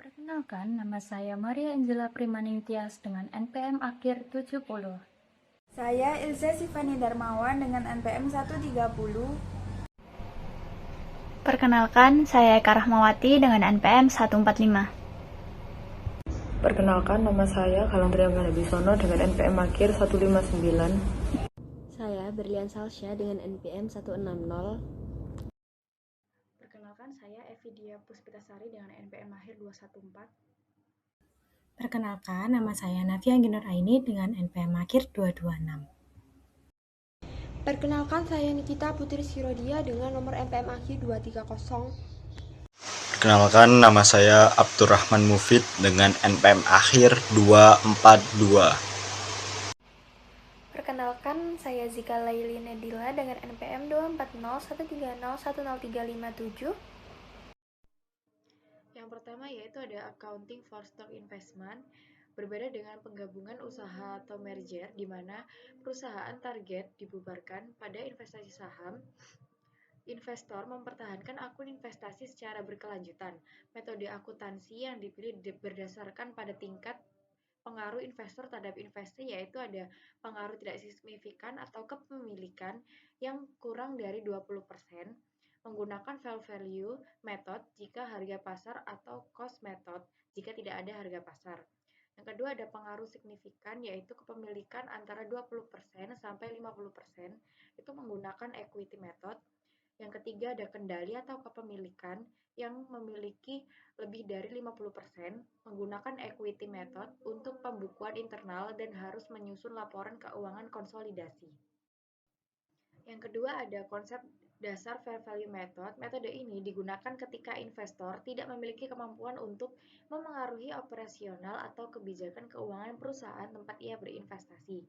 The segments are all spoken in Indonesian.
Perkenalkan, nama saya Maria Angela Primaningtyas dengan NPM akhir 70. Saya Ilse Sifani Darmawan dengan NPM 130. Perkenalkan, saya Eka Rahmawati dengan NPM 145. Perkenalkan, nama saya Galandria Mahabisono dengan NPM akhir 159. Saya Berlian Salsya dengan NPM 160. Perkenalkan, saya Evidia Puspitasari dengan NPM akhir 214. Perkenalkan, nama saya Navia Ginur Aini dengan NPM akhir 226. Perkenalkan, saya Nikita Putri Sirodia dengan nomor NPM akhir 230. Perkenalkan, nama saya Abdurrahman Mufid dengan NPM akhir 242. Perkenalkan, saya Zika Laili Nedila dengan NPM 24013010357. Yang pertama yaitu ada accounting for stock investment. Berbeda dengan penggabungan usaha atau merger, di mana perusahaan target dibubarkan pada investasi saham. Investor mempertahankan akun investasi secara berkelanjutan. Metode akuntansi yang dipilih berdasarkan pada tingkat pengaruh investor terhadap investasi, yaitu ada pengaruh tidak signifikan atau kepemilikan yang kurang dari 20%, menggunakan fair value method jika harga pasar atau cost method jika tidak ada harga pasar. Yang kedua ada pengaruh signifikan, yaitu kepemilikan antara 20% sampai 50%, itu menggunakan equity method. Yang ketiga ada kendali atau kepemilikan yang memiliki lebih dari 50%, menggunakan equity method untuk pembukuan internal dan harus menyusun laporan keuangan konsolidasi. Yang kedua ada konsep dasar fair value method. Metode ini digunakan ketika investor tidak memiliki kemampuan untuk memengaruhi operasional atau kebijakan keuangan perusahaan tempat ia berinvestasi.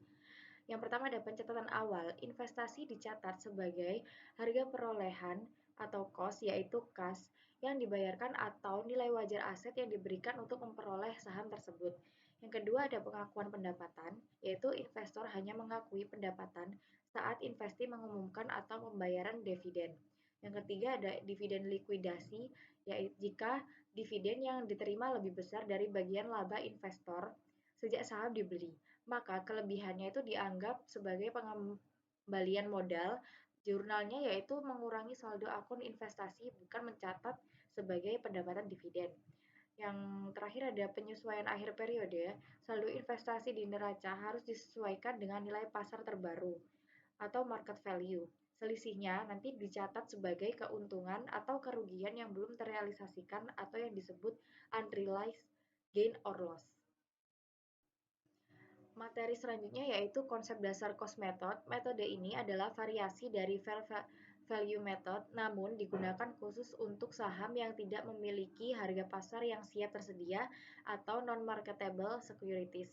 Yang pertama ada pencatatan awal. Investasi dicatat sebagai harga perolehan atau cost, yaitu kas, yang dibayarkan atau nilai wajar aset yang diberikan untuk memperoleh saham tersebut. Yang kedua ada pengakuan pendapatan, yaitu investor hanya mengakui pendapatan saat investi mengumumkan atau pembayaran dividen. Yang ketiga ada dividen likuidasi, yaitu jika dividen yang diterima lebih besar dari bagian laba investor sejak saham dibeli, maka kelebihannya itu dianggap sebagai pengembalian modal. Jurnalnya yaitu mengurangi saldo akun investasi, bukan mencatat sebagai pendapatan dividen. Yang terakhir ada penyesuaian akhir periode. Saldo investasi di neraca harus disesuaikan dengan nilai pasar terbaru atau market value. Selisihnya nanti dicatat sebagai keuntungan atau kerugian yang belum terrealisasikan atau yang disebut unrealized gain or loss. Materi selanjutnya yaitu konsep dasar cost method. Metode ini adalah variasi dari fair value method, namun digunakan khusus untuk saham yang tidak memiliki harga pasar yang siap tersedia atau non-marketable securities.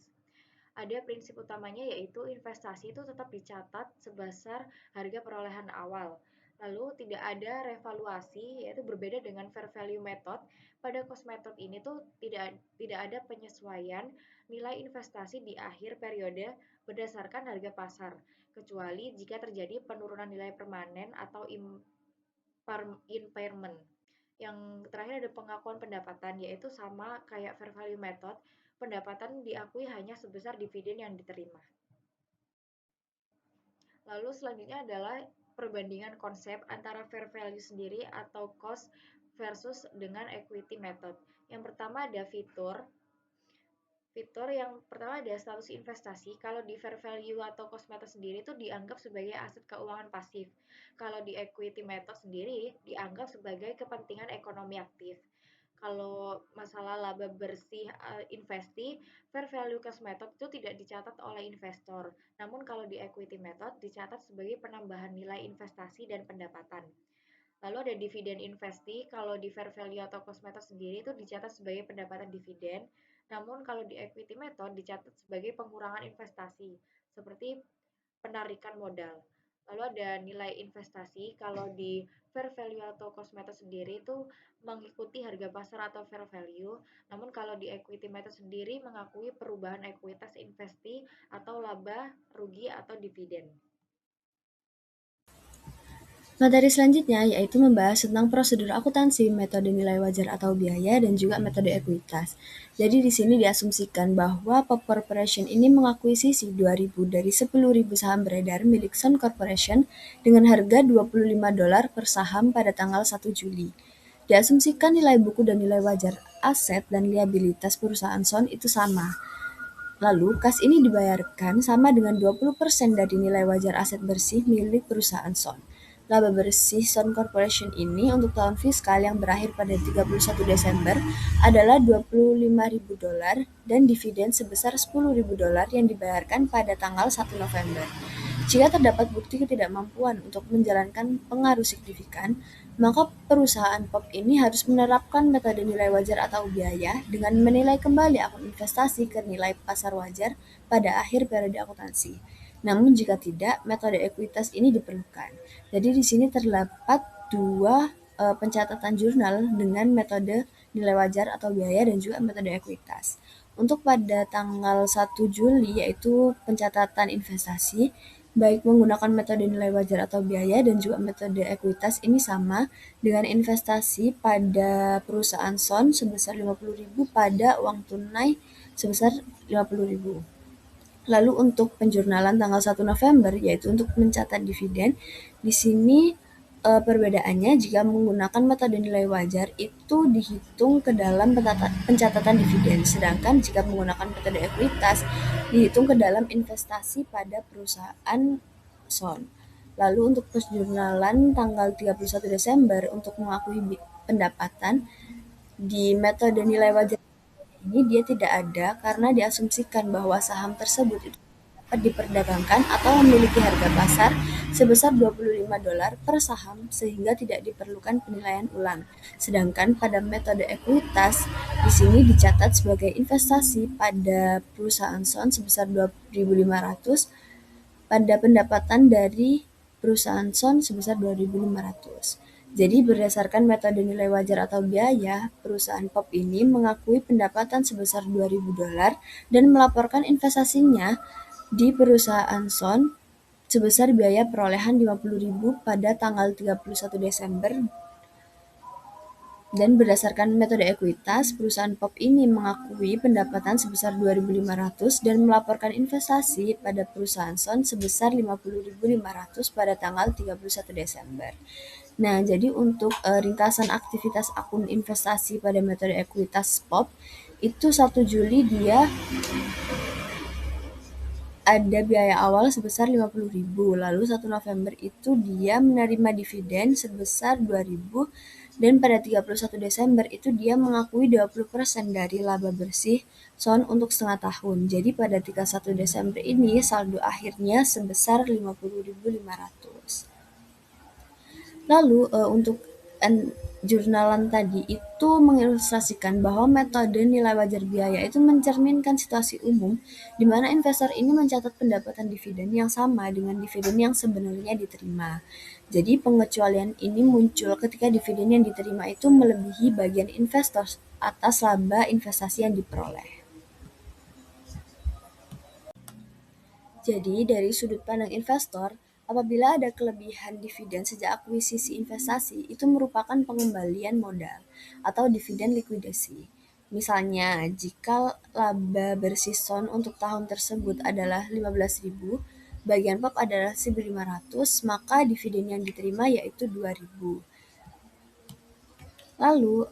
Ada prinsip utamanya yaitu investasi itu tetap dicatat sebesar harga perolehan awal. Lalu tidak ada revaluasi, yaitu berbeda dengan fair value method. Pada cost method ini tuh tidak ada penyesuaian nilai investasi di akhir periode berdasarkan harga pasar, kecuali jika terjadi penurunan nilai permanen atau impairment. Yang terakhir ada pengakuan pendapatan, yaitu sama kayak fair value method, pendapatan diakui hanya sebesar dividen yang diterima. Lalu selanjutnya adalah perbandingan konsep antara fair value sendiri atau cost versus dengan equity method. Yang pertama ada fitur yang pertama ada status investasi. Kalau di fair value atau cost method sendiri itu dianggap sebagai aset keuangan pasif. Kalau di equity method sendiri dianggap sebagai kepentingan ekonomi aktif. Kalau masalah laba bersih investi, fair value cost method itu tidak dicatat oleh investor. Namun kalau di equity method dicatat sebagai penambahan nilai investasi dan pendapatan. Lalu ada dividen investi. Kalau di fair value atau cost method sendiri itu dicatat sebagai pendapatan dividen. Namun kalau di equity method dicatat sebagai pengurangan investasi, seperti penarikan modal. Lalu ada nilai investasi. Kalau di fair value atau cost method sendiri itu mengikuti harga pasar atau fair value. Namun kalau di equity method sendiri mengakui perubahan ekuitas investi atau laba, rugi, atau dividen. Materi selanjutnya yaitu membahas tentang prosedur akuntansi, metode nilai wajar atau biaya, dan juga metode ekuitas. Jadi di sini diasumsikan bahwa Pop Corporation ini mengakuisisi 2.000 dari 10.000 saham beredar milik Sun Corporation dengan harga $25 per saham pada tanggal 1 Juli. Diasumsikan nilai buku dan nilai wajar aset dan liabilitas perusahaan Sun itu sama. Lalu, kas ini dibayarkan sama dengan 20% dari nilai wajar aset bersih milik perusahaan Sun. Laba bersih Sun Corporation ini untuk tahun fiskal yang berakhir pada 31 Desember adalah $25.000 dan dividen sebesar $10.000 yang dibayarkan pada tanggal 1 November. Jika terdapat bukti ketidakmampuan untuk menjalankan pengaruh signifikan, maka perusahaan POP ini harus menerapkan metode nilai wajar atau biaya dengan menilai kembali akun investasi ke nilai pasar wajar pada akhir periode akuntansi. Namun jika tidak, metode ekuitas ini diperlukan. Jadi di sini terdapat dua pencatatan jurnal dengan metode nilai wajar atau biaya dan juga metode ekuitas. Untuk pada tanggal 1 Juli yaitu pencatatan investasi, baik menggunakan metode nilai wajar atau biaya dan juga metode ekuitas ini sama dengan investasi pada perusahaan Sun sebesar 50.000 pada uang tunai sebesar 50.000. Lalu untuk penjurnalan tanggal 1 November yaitu untuk mencatat dividen, di sini perbedaannya jika menggunakan metode nilai wajar itu dihitung ke dalam pencatatan dividen, sedangkan jika menggunakan metode ekuitas dihitung ke dalam investasi pada perusahaan Sun. Lalu untuk penjurnalan tanggal 31 Desember untuk mengakui pendapatan di metode nilai wajar ini dia tidak ada karena diasumsikan bahwa saham tersebut itu dapat diperdagangkan atau memiliki harga pasar sebesar $25 per saham sehingga tidak diperlukan penilaian ulang. Sedangkan pada metode ekuitas di sini dicatat sebagai investasi pada perusahaan Sun sebesar 2.500 pada pendapatan dari perusahaan Sun sebesar 2.500. Jadi berdasarkan metode nilai wajar atau biaya, perusahaan POP ini mengakui pendapatan sebesar $2.000 dan melaporkan investasinya di perusahaan Sun sebesar biaya perolehan 50.000 pada tanggal 31 Desember. Dan berdasarkan metode ekuitas, perusahaan POP ini mengakui pendapatan sebesar 2.500 dan melaporkan investasi pada perusahaan Sun sebesar 50.500 pada tanggal 31 Desember. Nah, jadi untuk ringkasan aktivitas akun investasi pada metode ekuitas POP, itu 1 Juli dia ada biaya awal sebesar 50.000, lalu 1 November itu dia menerima dividen sebesar 2.000, dan pada 31 Desember itu dia mengakui 20% dari laba bersih Sun untuk setengah tahun. Jadi pada 31 Desember ini saldo akhirnya sebesar 50.500. Lalu untuk jurnalan tadi itu mengilustrasikan bahwa metode nilai wajar biaya itu mencerminkan situasi umum di mana investor ini mencatat pendapatan dividen yang sama dengan dividen yang sebenarnya diterima. Jadi pengecualian ini muncul ketika dividen yang diterima itu melebihi bagian investor atas laba investasi yang diperoleh. Jadi dari sudut pandang investor, apabila ada kelebihan dividen sejak akuisisi investasi, itu merupakan pengembalian modal atau dividen likuidasi. Misalnya, jika laba bersih Sun untuk tahun tersebut adalah 15.000, bagian POP adalah 1.500, maka dividen yang diterima yaitu 2.000. Lalu,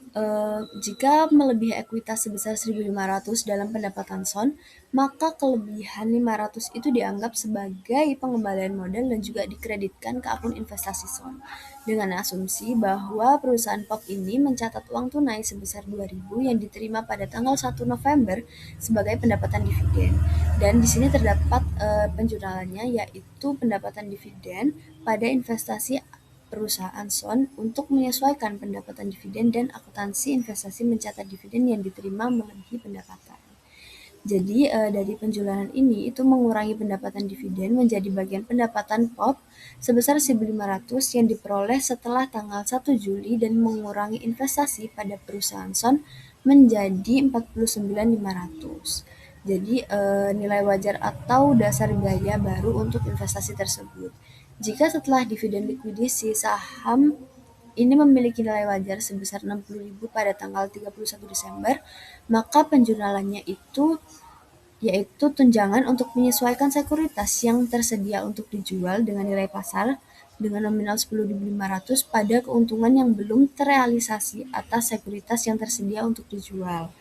jika melebihi ekuitas sebesar 1.500 dalam pendapatan Sun, maka kelebihan 500 itu dianggap sebagai pengembalian modal dan juga dikreditkan ke akun investasi Sun. Dengan asumsi bahwa perusahaan POP ini mencatat uang tunai sebesar 2.000 yang diterima pada tanggal 1 November sebagai pendapatan dividen. Dan di sini terdapat penjurnalannya yaitu pendapatan dividen pada investasi perusahaan Sun untuk menyesuaikan pendapatan dividen dan akuntansi investasi mencatat dividen yang diterima melebihi pendapatan. Jadi dari penjurnalan ini itu mengurangi pendapatan dividen menjadi bagian pendapatan POP sebesar 1.500 yang diperoleh setelah tanggal 1 Juli dan mengurangi investasi pada perusahaan Sun menjadi 49.500. Jadi nilai wajar atau dasar biaya baru untuk investasi tersebut. Jika setelah dividen likuidasi saham ini memiliki nilai wajar sebesar 60.000 pada tanggal 31 Desember, maka penjurnalannya itu yaitu tunjangan untuk menyesuaikan sekuritas yang tersedia untuk dijual dengan nilai pasar dengan nominal 10.500 pada keuntungan yang belum terrealisasi atas sekuritas yang tersedia untuk dijual.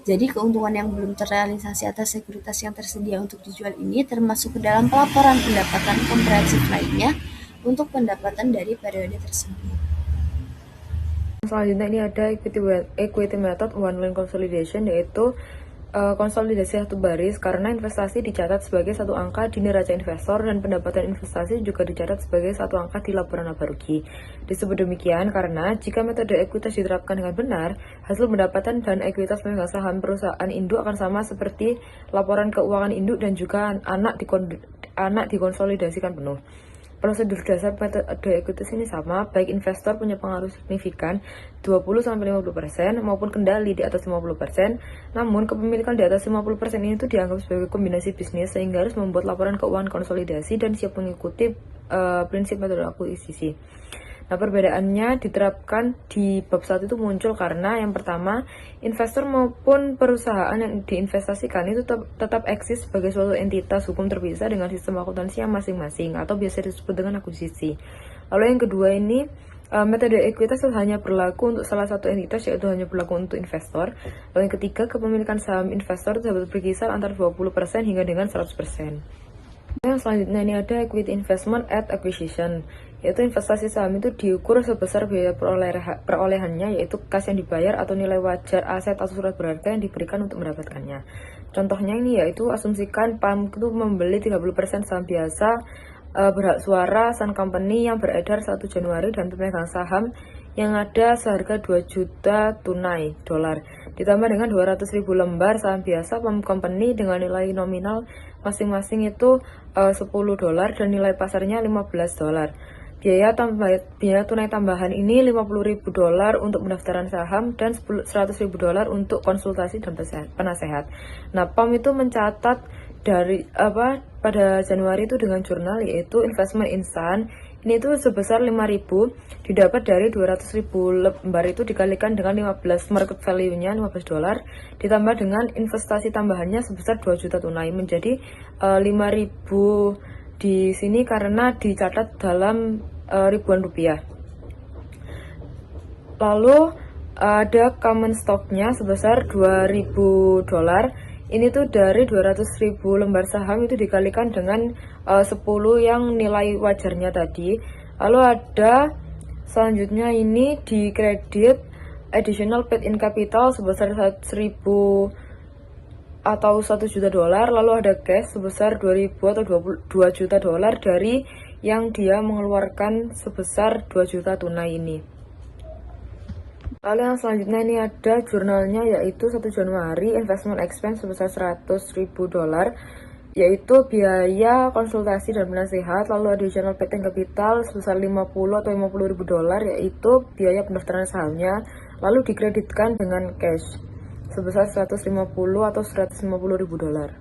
Jadi keuntungan yang belum terrealisasi atas sekuritas yang tersedia untuk dijual ini termasuk ke dalam pelaporan pendapatan komprehensif lainnya untuk pendapatan dari periode tersebut. Selanjutnya ini ada equity method one line consolidation, yaitu konsolidasi satu baris karena investasi dicatat sebagai satu angka di neraca investor dan pendapatan investasi juga dicatat sebagai satu angka di laporan laba rugi. Disebut demikian karena jika metode ekuitas diterapkan dengan benar, hasil pendapatan dan ekuitas pemegang saham perusahaan induk akan sama seperti laporan keuangan induk dan juga anak dikonsolidasikan penuh. Prosedur dasar metode ekuitas ini sama, baik investor punya pengaruh signifikan 20-50% maupun kendali di atas 50%, namun kepemilikan di atas 50% ini itu dianggap sebagai kombinasi bisnis sehingga harus membuat laporan keuangan konsolidasi dan siap mengikuti prinsip metode akuisisi. Nah, perbedaannya diterapkan di bab 1 itu muncul karena yang pertama, investor maupun perusahaan yang diinvestasikan itu tetap eksis sebagai suatu entitas hukum terpisah dengan sistem akuntansi yang masing-masing atau biasa disebut dengan akuisisi. Lalu yang kedua ini, metode ekuitas hanya berlaku untuk salah satu entitas, yaitu hanya berlaku untuk investor. Lalu yang ketiga, kepemilikan saham investor dapat berkisar antara 20% hingga dengan 100%. Yang selanjutnya ini ada equity investment at acquisition, yaitu investasi saham itu diukur sebesar biaya perolehannya, yaitu kas yang dibayar atau nilai wajar aset atau surat berharga yang diberikan untuk mendapatkannya. Contohnya ini yaitu asumsikan PAM itu membeli 30% saham biasa berhak suara Sun Company yang beredar 1 Januari dan pemegang saham yang ada seharga 2 juta tunai dolar ditambah dengan 200.000 lembar saham biasa PAM Company dengan nilai nominal masing-masing itu 10 dolar dan nilai pasarnya 15 dolar. Biaya tunai tambahan ini 50.000 dolar untuk pendaftaran saham dan 100.000 dolar untuk konsultasi dan penasehat. Nah, PAM itu mencatat pada Januari itu dengan jurnal yaitu investment instan. Ini itu sebesar 5.000 didapat dari 200.000 lembar itu dikalikan dengan 15 market value-nya 15 dolar ditambah dengan investasi tambahannya sebesar 2 juta tunai menjadi 5.000 di sini karena dicatat dalam ribuan rupiah. Lalu ada common stock-nya sebesar 2.000 dolar. Ini tuh dari 200.000 lembar saham itu dikalikan dengan 10 yang nilai wajarnya tadi. Lalu ada selanjutnya ini di kredit additional paid in capital sebesar 1.000 atau 1 juta dolar. Lalu ada cash sebesar 2.000 atau 2 juta dolar dari yang dia mengeluarkan sebesar 2 juta tunai ini. Lalu yang selanjutnya ini ada jurnalnya yaitu 1 Januari investment expense sebesar 100.000 dolar yaitu biaya konsultasi dan penasehat. Lalu additional paid in capital sebesar 50 atau 50.000 dolar yaitu biaya pendaftaran sahamnya. Lalu dikreditkan dengan cash sebesar 150 atau 150.000 dolar.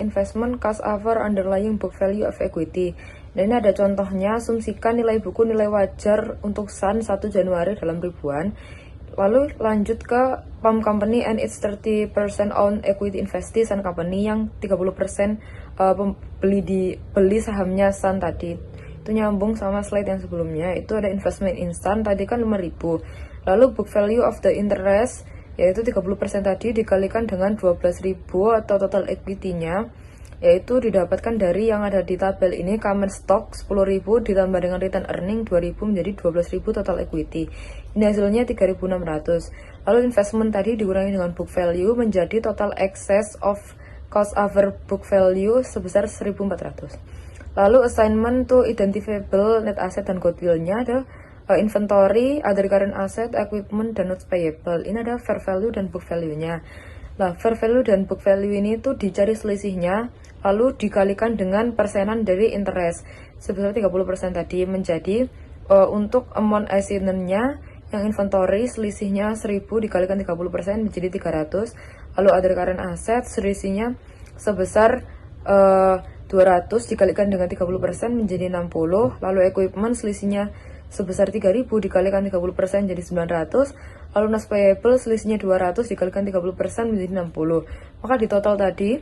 Investment cash over underlying book value of equity. Nah, ini ada contohnya, asumsikan nilai buku nilai wajar untuk Sun 1 Januari dalam ribuan. Lalu lanjut ke PAM Company and its 30% owned equity investee Sun Company yang 30% beli sahamnya Sun tadi. Itu nyambung sama slide yang sebelumnya, itu ada investment instan tadi kan 5.000. Lalu book value of the interest yaitu 30% tadi dikalikan dengan 12.000 atau total equity-nya yaitu didapatkan dari yang ada di tabel ini, common stock 10.000 ditambah dengan return earning 2.000 menjadi 12.000 total equity. Ini hasilnya 3.600. Lalu investment tadi dikurangi dengan book value menjadi total excess of cost over book value sebesar 1.400. Lalu assignment to identifiable net asset dan goodwill-nya ada inventory, other current asset, equipment, dan notes payable. Ini ada fair value dan book value-nya. Nah, fair value dan book value ini tuh dicari selisihnya, lalu dikalikan dengan persenan dari interest sebesar 30% tadi menjadi untuk amount assignment-nya yang inventory selisihnya 1.000 dikalikan 30% menjadi 300. Lalu other current asset selisihnya sebesar 300 200 dikalikan dengan 30% menjadi 60, lalu equipment selisihnya sebesar 3.000 dikalikan 30% jadi 900, lalu nas payable selisihnya 200 dikalikan 30% menjadi 60. Maka di total tadi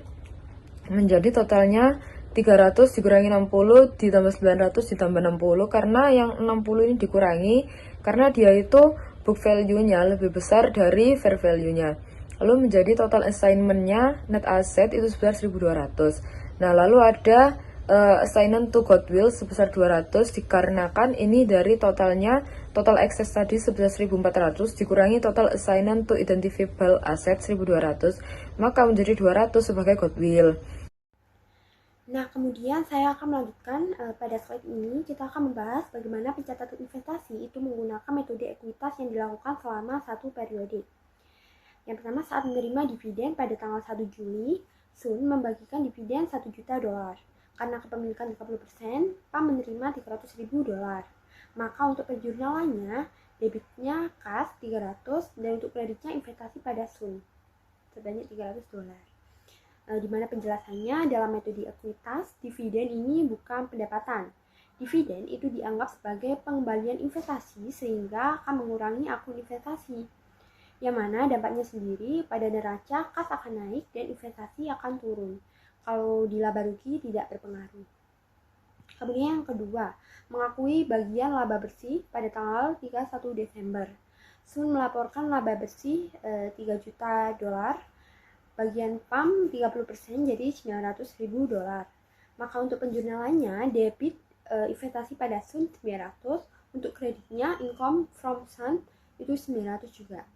menjadi totalnya 300 dikurangi 60 ditambah 900 ditambah 60, karena yang 60 ini dikurangi karena dia itu book value-nya lebih besar dari fair value-nya. Lalu menjadi total assignment-nya net asset itu sebesar 1.200. Nah, lalu ada assignment to goodwill sebesar 200 dikarenakan ini dari totalnya, total excess tadi sebesar 1.400 dikurangi total assignment to identifiable asset 1.200, maka menjadi 200 sebagai goodwill. Nah, kemudian saya akan melanjutkan pada slide ini, kita akan membahas bagaimana pencatatan investasi itu menggunakan metode ekuitas yang dilakukan selama satu periode. Yang pertama, saat menerima dividen pada tanggal 1 Juli, Sun membagikan dividen 1 juta dolar. Karena kepemilikan 30%, PAM menerima 300.000 dolar. Maka untuk penjurnalannya, debitnya kas 300 dan untuk kreditnya investasi pada Sun sebanyak 300 dolar. Di mana penjelasannya dalam metode ekuitas, dividen ini bukan pendapatan. Dividen itu dianggap sebagai pengembalian investasi sehingga akan mengurangi akun investasi. Yang mana dampaknya sendiri pada neraca kas akan naik dan investasi akan turun. Kalau di laba rugi tidak berpengaruh. Kemudian yang kedua, mengakui bagian laba bersih pada tanggal 31 Desember. Sun melaporkan laba bersih 3 juta dolar. Bagian PAM 30% jadi 900.000 dolar. Maka untuk penjurnalannya, debit investasi pada Sun 900, untuk kreditnya income from Sun itu 900 juga.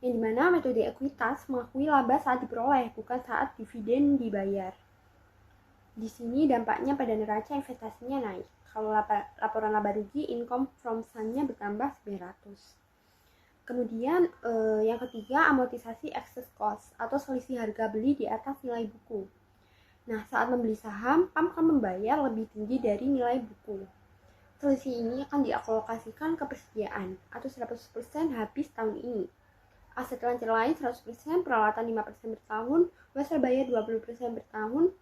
Yang dimana metode ekuitas mengakui laba saat diperoleh, bukan saat dividen dibayar. Di sini dampaknya pada neraca investasinya naik. Kalau laporan laba rugi, income from Sun-nya bertambah 900. Kemudian yang ketiga, amortisasi excess cost atau selisih harga beli di atas nilai buku. Nah, saat membeli saham, PAM akan membayar lebih tinggi dari nilai buku. Selisih ini akan dialokasikan ke persediaan atau 100% habis tahun ini. Aset lancar lain 100%, peralatan 5% bertahun, wesel bayar 20% bertahun.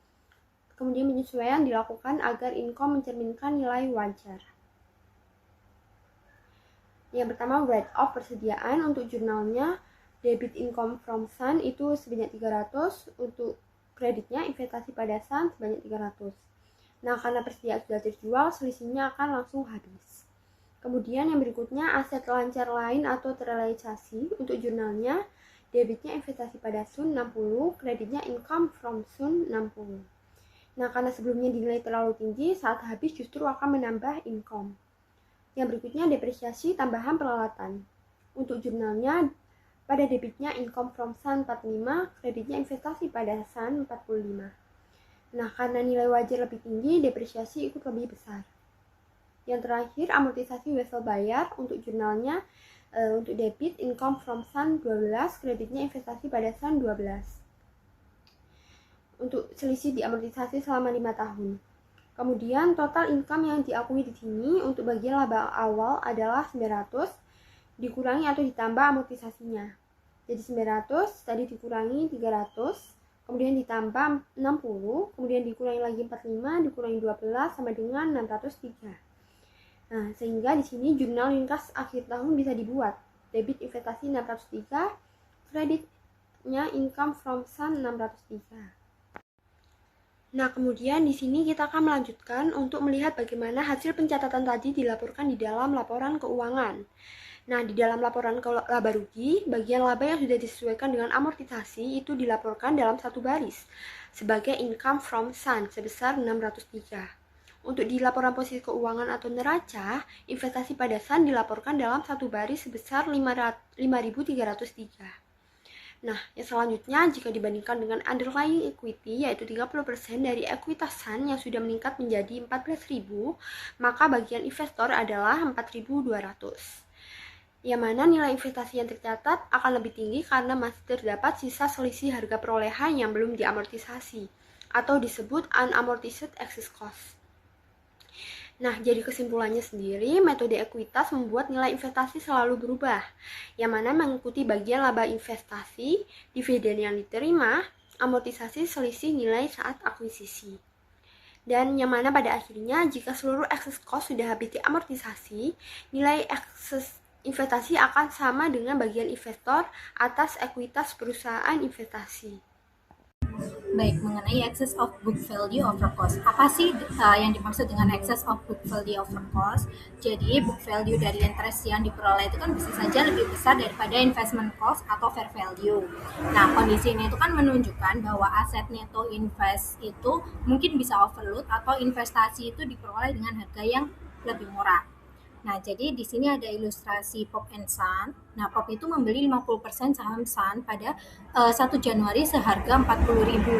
Kemudian penyesuaian dilakukan agar income mencerminkan nilai wajar. Yang pertama, write off persediaan. Untuk jurnalnya, debit income from Sun itu sebanyak 300, untuk kreditnya investasi pada Sun sebanyak 300. Nah, karena persediaan sudah terjual, selisihnya akan langsung habis. Kemudian yang berikutnya, aset lancar lain atau terrealisasi. Untuk jurnalnya, debitnya investasi pada Sun 60, kreditnya income from Sun 60. Nah, karena sebelumnya dinilai terlalu tinggi, saat habis justru akan menambah income. Yang berikutnya, depresiasi tambahan peralatan. Untuk jurnalnya, pada debitnya income from Sun 45, kreditnya investasi pada Sun 45. Nah, karena nilai wajar lebih tinggi, depresiasi ikut lebih besar. Yang terakhir, amortisasi wesel bayar. Untuk jurnalnya, untuk debit income from Sun 12, kreditnya investasi pada Sun 12. Untuk selisih diamortisasi selama 5 tahun. Kemudian total income yang diakui di sini untuk bagian laba awal adalah 900 dikurangi atau ditambah amortisasinya. Jadi 900 tadi dikurangi 300, kemudian ditambah 60, kemudian dikurangi lagi 45, dikurangi 12 sama dengan 603. Nah, sehingga di sini jurnal ringkas akhir tahun bisa dibuat. Debit investasi 603, kreditnya income from Sun 603. Nah, kemudian di sini kita akan melanjutkan untuk melihat bagaimana hasil pencatatan tadi dilaporkan di dalam laporan keuangan. Nah, di dalam laporan laba rugi, bagian laba yang sudah disesuaikan dengan amortisasi itu dilaporkan dalam satu baris sebagai income from Sun sebesar 603. Untuk di laporan posisi keuangan atau neraca, investasi pada Sun dilaporkan dalam satu baris sebesar 5.303. Nah, yang selanjutnya jika dibandingkan dengan underlying equity yaitu 30% dari ekuitas Sun yang sudah meningkat menjadi 14.000, maka bagian investor adalah 4.200. Yang mana nilai investasi yang tercatat akan lebih tinggi karena masih terdapat sisa selisih harga perolehan yang belum diamortisasi atau disebut unamortized excess cost. Nah, jadi kesimpulannya sendiri, metode ekuitas membuat nilai investasi selalu berubah, yang mana mengikuti bagian laba investasi, dividen yang diterima, amortisasi selisih nilai saat akuisisi. Dan yang mana pada akhirnya jika seluruh excess cost sudah habis diamortisasi, nilai excess investasi akan sama dengan bagian investor atas ekuitas perusahaan investasi. Baik, mengenai excess of book value over cost. Apa sih yang dimaksud dengan excess of book value over cost? Jadi, book value dari interest yang diperoleh itu kan bisa saja lebih besar daripada investment cost atau fair value. Nah, kondisi ini itu kan menunjukkan bahwa aset neto invest itu mungkin bisa overload atau investasi itu diperoleh dengan harga yang lebih murah. Nah, jadi di sini ada ilustrasi Pop and Son. Nah, Pop itu membeli 50% saham Sun pada 1 Januari seharga 40.000.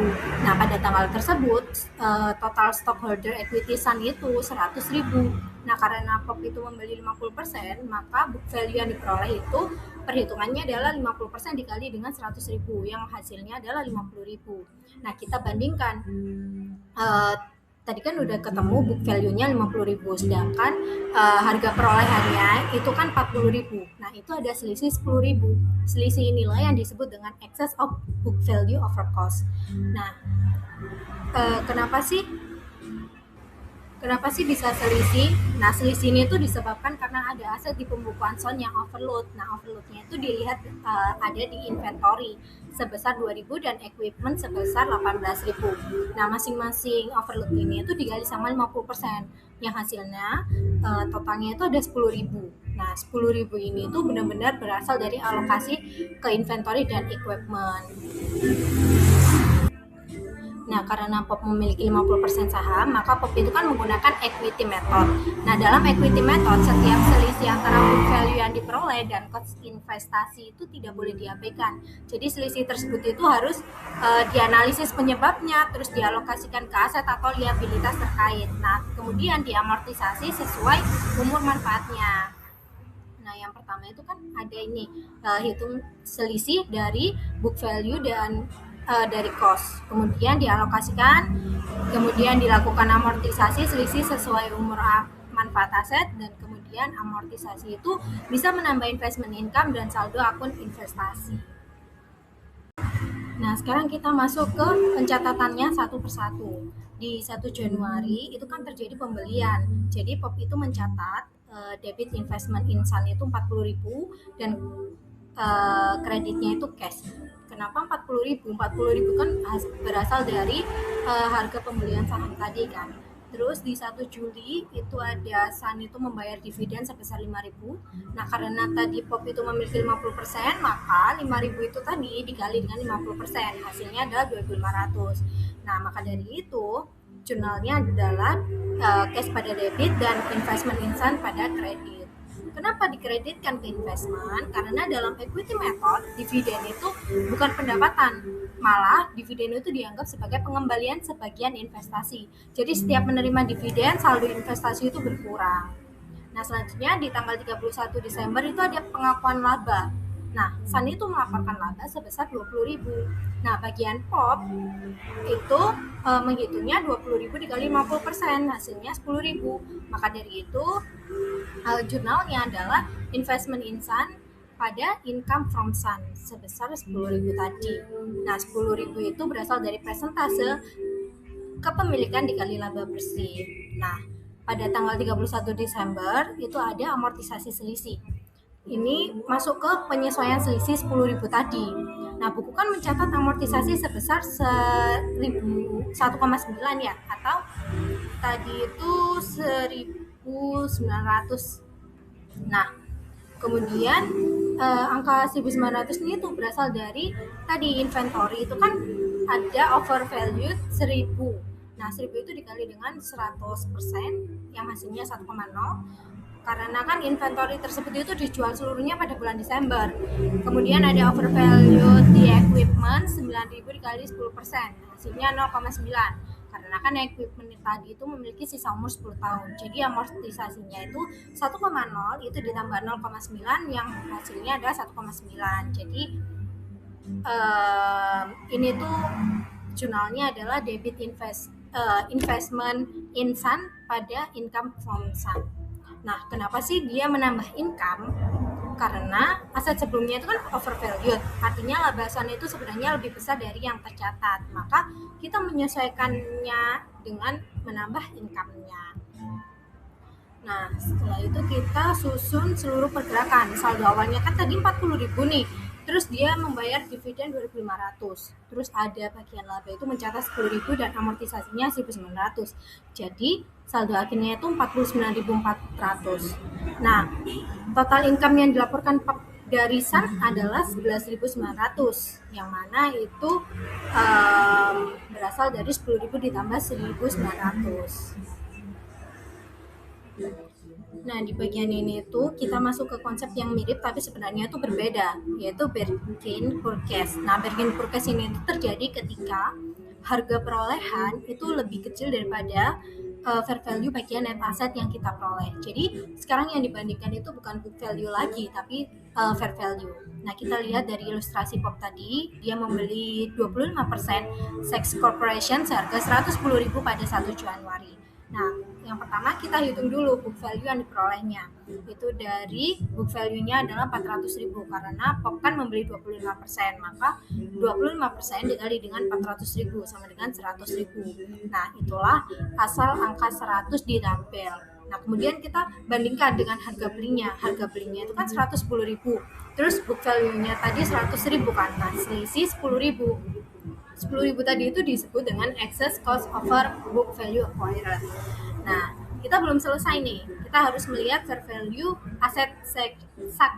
Nah, pada tanggal tersebut total stockholder equity Sun itu 100.000. Nah, karena Pop itu membeli 50%, maka book value yang diperoleh itu perhitungannya adalah 50% dikali dengan 100.000 yang hasilnya adalah 50.000. Nah, kita bandingkan tadi kan udah ketemu book value-nya 50.000, sedangkan harga perolehannya itu kan 40.000. Nah, itu ada selisih 10.000. Selisih inilah yang disebut dengan excess of book value over cost. Nah, kenapa sih bisa selisih? Nah, selisih ini tuh disebabkan karena ada aset di pembukuan Son yang overload. Nah, overloadnya itu dilihat ada di inventory sebesar 2.000 dan equipment sebesar 18.000. Nah, masing-masing overload ini itu digali sama 50%. Yang hasilnya totalnya itu ada 10.000. Nah, 10.000 ini tuh benar-benar berasal dari alokasi ke inventory dan equipment. Nah, karena Pop memiliki 50% saham, maka Pop itu kan menggunakan equity method. Nah, dalam equity method, setiap selisih antara book value yang diperoleh dan cost investasi itu tidak boleh diabaikan. Jadi, selisih tersebut itu harus dianalisis penyebabnya, terus dialokasikan ke aset atau liabilitas terkait. Nah, kemudian diamortisasi sesuai umur manfaatnya. Nah, yang pertama itu kan ada ini, hitung selisih dari book value dan dari cost, kemudian dialokasikan, kemudian dilakukan amortisasi selisih sesuai umur manfaat aset, dan kemudian amortisasi itu bisa menambah investment income dan saldo akun investasi. Nah, sekarang kita masuk ke pencatatannya satu persatu. Di 1 Januari itu kan terjadi pembelian, jadi Pop itu mencatat debit investment in Sun itu 40.000 dan kreditnya itu cash. Kenapa 40.000? 40.000 kan berasal dari harga pembelian saham tadi kan. Terus di 1 Juli itu ada Sun itu membayar dividen sebesar 5.000. Nah, karena tadi Pop itu memiliki 50%, maka 5.000 itu tadi dikali dengan 50%, hasilnya adalah 2.500. Nah, maka dari itu jurnalnya adalah cash pada debit dan investment in Sun pada kredit. Kenapa dikreditkan ke investment? Karena dalam equity method, dividen itu bukan pendapatan, malah dividen itu dianggap sebagai pengembalian sebagian investasi. Jadi setiap menerima dividen, saldo investasi itu berkurang. Nah, selanjutnya di tanggal 31 Desember itu ada pengakuan laba. Nah, Sun itu melaporkan laba sebesar 20.000. Nah, bagian Pop itu menghitungnya 20.000 dikali 50%, hasilnya 10.000. Maka dari itu jurnalnya adalah investment in Sun pada income from Sun sebesar 10.000 tadi. Nah, 10.000 itu berasal dari persentase kepemilikan dikali laba bersih. Nah, pada tanggal 31 Desember itu ada amortisasi selisih. Ini masuk ke penyesuaian selisih 10.000 tadi. Nah, buku kan mencatat amortisasi sebesar 1,9 ya, atau tadi itu 1.900. Nah, kemudian angka 1.900 ini tuh berasal dari tadi inventory itu kan ada overvalued 1.000. Nah, 1.000 itu dikali dengan 100% yang hasilnya 1,0. Karena kan inventory tersebut itu dijual seluruhnya pada bulan Desember. Kemudian ada overvalued di equipment 9.000 dikali 10%, hasilnya 0,9. Karena kan equipment tadi itu memiliki sisa umur 10 tahun. Jadi amortisasinya itu 1,0 itu ditambah 0,9 yang hasilnya adalah 1,9. Jadi ini tuh jurnalnya adalah debit investment in Sun pada income from Sun. Nah, kenapa sih dia menambah income? Karena aset sebelumnya itu kan overvalued, artinya laba Sun itu sebenarnya lebih besar dari yang tercatat. Maka kita menyesuaikannya dengan menambah income-nya. Nah, setelah itu kita susun seluruh pergerakan. Saldo awalnya kan tadi 40.000 nih. Terus dia membayar dividen 2.500. Terus ada bagian laba itu mencatat 10.000 dan amortisasinya 1.900. Jadi, saldo akhirnya itu 49.400. Nah, total income yang dilaporkan dari SAN adalah 11.900, yang mana itu berasal dari 10.000 ditambah 1.900. Nah, di bagian ini tuh kita masuk ke konsep yang mirip tapi sebenarnya itu berbeda, yaitu bargain purchase. Nah, bargain purchase ini itu terjadi ketika harga perolehan itu lebih kecil daripada fair value bagian net asset yang kita peroleh. Jadi, sekarang yang dibandingkan itu bukan book value lagi, tapi fair value. Nah, kita lihat dari ilustrasi Pop tadi, dia membeli 25% Sex Corporation seharga 110.000 pada 1 Januari. Nah, yang pertama kita hitung dulu book value yang diperolehnya. Itu dari book value-nya adalah 400.000 karena Pop kan membeli 25%, maka 25% dikali dengan 400.000 sama dengan 100.000. Nah, itulah asal angka 100 ditampil. Nah, kemudian kita bandingkan dengan harga belinya. Harga belinya itu kan 110.000. Terus book value-nya tadi 100.000 kan. Nah, selisih 10.000. 10.000 tadi itu disebut dengan excess cost over book value acquired. Nah, kita belum selesai nih. Kita harus melihat fair value aset SAC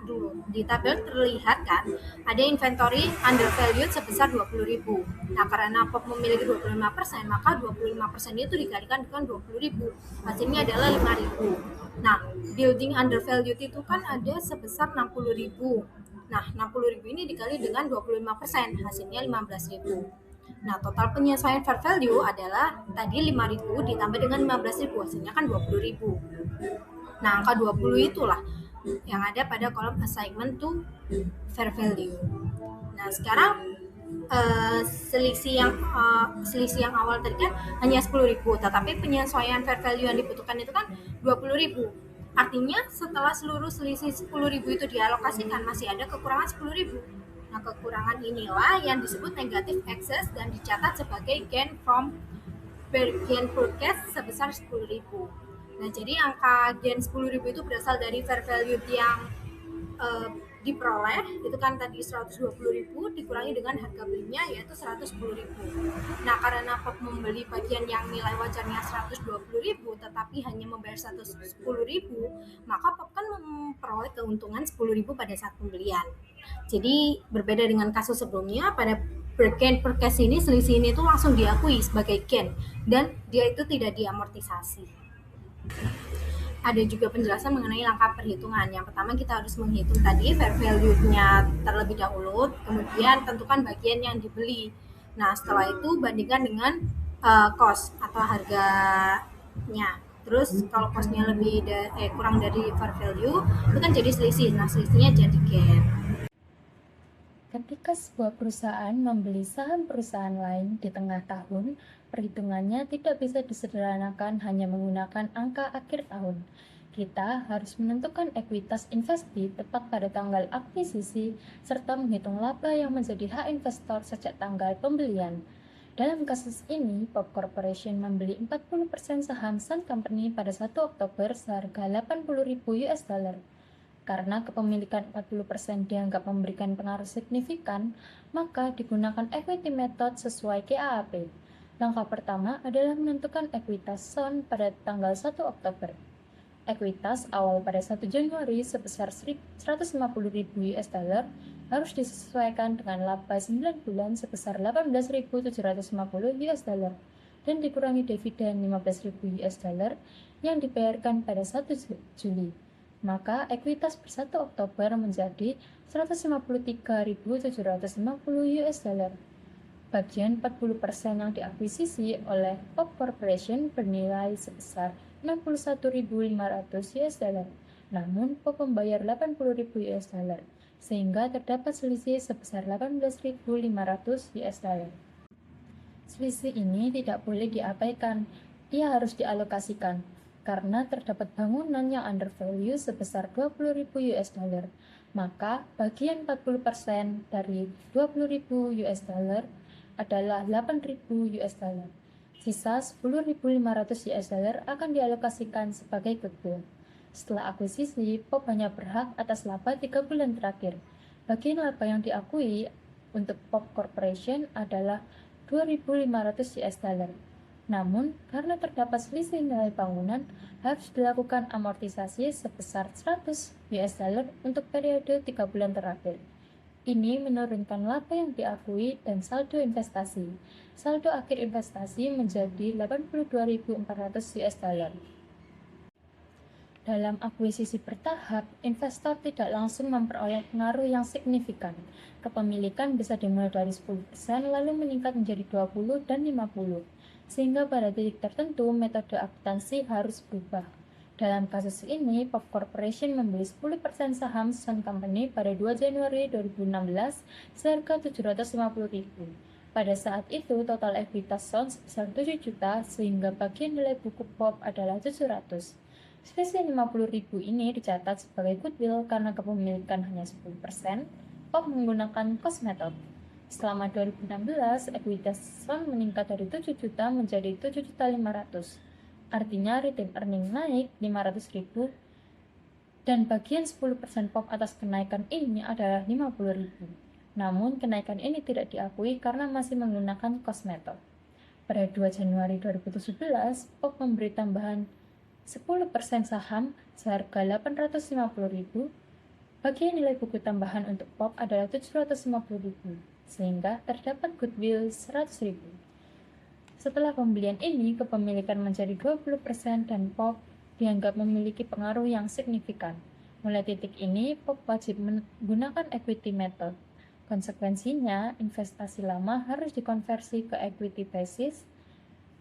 dulu. Di tabel terlihat kan, ada inventory undervalued sebesar 20.000. Nah, karena Pop memiliki 25%, maka 25% itu dikalikan dengan 20.000. Hasilnya adalah 5.000. Nah, building undervalued itu kan ada sebesar 60.000. Nah, 60.000 ini dikali dengan 25%, hasilnya 15.000. Nah, total penyesuaian fair value adalah tadi 5.000 ditambah dengan 15.000, hasilnya kan 20.000. Nah, angka 20 itulah yang ada pada kolom assignment to fair value. Nah, sekarang selisih yang awal tadi kan hanya 10.000, tetapi penyesuaian fair value yang dibutuhkan itu kan 20.000. Artinya setelah seluruh selisih 10.000 itu dialokasikan, masih ada kekurangan 10.000. Nah, kekurangan inilah yang disebut negative excess dan dicatat sebagai gain from bargain purchase sebesar 10.000. Nah, jadi angka gain 10.000 itu berasal dari fair value yang diperoleh, itu kan tadi 120.000 dikurangi dengan harga belinya yaitu 110.000. Nah, karena Pop membeli bagian yang nilai wajarnya 120.000 tetapi hanya membayar 110.000, maka Pop kan memperoleh keuntungan 10.000 pada saat pembelian. Jadi berbeda dengan kasus sebelumnya, pada bargain purchase ini selisih ini tuh langsung diakui sebagai gain dan dia itu tidak diamortisasi. Ada juga penjelasan mengenai langkah perhitungan. Yang pertama kita harus menghitung tadi fair value-nya terlebih dahulu, kemudian tentukan bagian yang dibeli. Nah, setelah itu bandingkan dengan cost atau harganya. Terus kalau cost-nya kurang dari fair value, itu kan jadi selisih. Nah, selisihnya jadi gain. Ketika sebuah perusahaan membeli saham perusahaan lain di tengah tahun, perhitungannya tidak bisa disederhanakan hanya menggunakan angka akhir tahun. Kita harus menentukan ekuitas investasi tepat pada tanggal akuisisi, serta menghitung laba yang menjadi hak investor sejak tanggal pembelian. Dalam kasus ini, Pop Corporation membeli 40% saham Sun Company pada 1 Oktober seharga $80.000. Karena kepemilikan 40% dianggap memberikan pengaruh signifikan, maka digunakan equity method sesuai GAAP. Langkah pertama adalah menentukan ekuitas Sun pada tanggal 1 Oktober. Ekuitas awal pada 1 Januari sebesar $150.000 harus disesuaikan dengan laba 9 bulan sebesar $18.750 dan dikurangi dividen $15.000 yang dibayarkan pada 1 Juli. Maka ekuitas per 1 Oktober menjadi $153.750. Bagian 40% yang diakuisisi oleh Pop Corporation bernilai sebesar $61.500. Namun Pop membayar $80.000 sehingga terdapat selisih sebesar $18.500. Selisih ini tidak boleh diabaikan, ia harus dialokasikan. Karena terdapat bangunan yang undervalue sebesar $20.000, maka bagian 40% dari $20.000 adalah $8.000. Sisa 10.500 US dollar akan dialokasikan sebagai goodwill. Setelah akuisisi, POP hanya berhak atas laba 3 bulan terakhir. Bagian laba yang diakui untuk POP Corporation adalah 2.500 US dollar. Namun, karena terdapat selisih nilai bangunan, harus dilakukan amortisasi sebesar 100 US dollar untuk periode 3 bulan terakhir. Ini menurunkan laba yang diakui dan saldo investasi. Saldo akhir investasi menjadi 82.400 US dollar. Dalam akuisisi bertahap, investor tidak langsung memperoleh pengaruh yang signifikan. Kepemilikan bisa dimulai dari 10% lalu meningkat menjadi 20 dan 50, sehingga pada titik tertentu metode akuntansi harus berubah. Dalam kasus ini, POP Corporation membeli 10% saham Sun Company pada 2 Januari 2016 seharga 750.000. Pada saat itu, total ekuitas Sun sebesar 7 juta, sehingga bagian nilai buku POP adalah 700. Selisih 50.000 ini dicatat sebagai goodwill karena kepemilikan hanya 10%, POP menggunakan cost method. Selama 2016, ekuitas Sun meningkat dari 7 juta menjadi 7.500.000. Artinya retained earning naik 500.000 dan bagian 10% POP atas kenaikan ini adalah 50.000. Namun kenaikan ini tidak diakui karena masih menggunakan cost method. Pada 2 Januari 2017, POP memberi tambahan 10% saham seharga 850.000. Bagian nilai buku tambahan untuk POP adalah 750.000, sehingga terdapat goodwill 100.000. Setelah pembelian ini, kepemilikan menjadi 20% dan POP dianggap memiliki pengaruh yang signifikan. Mulai titik ini, POP wajib menggunakan equity method. Konsekuensinya, investasi lama harus dikonversi ke equity basis,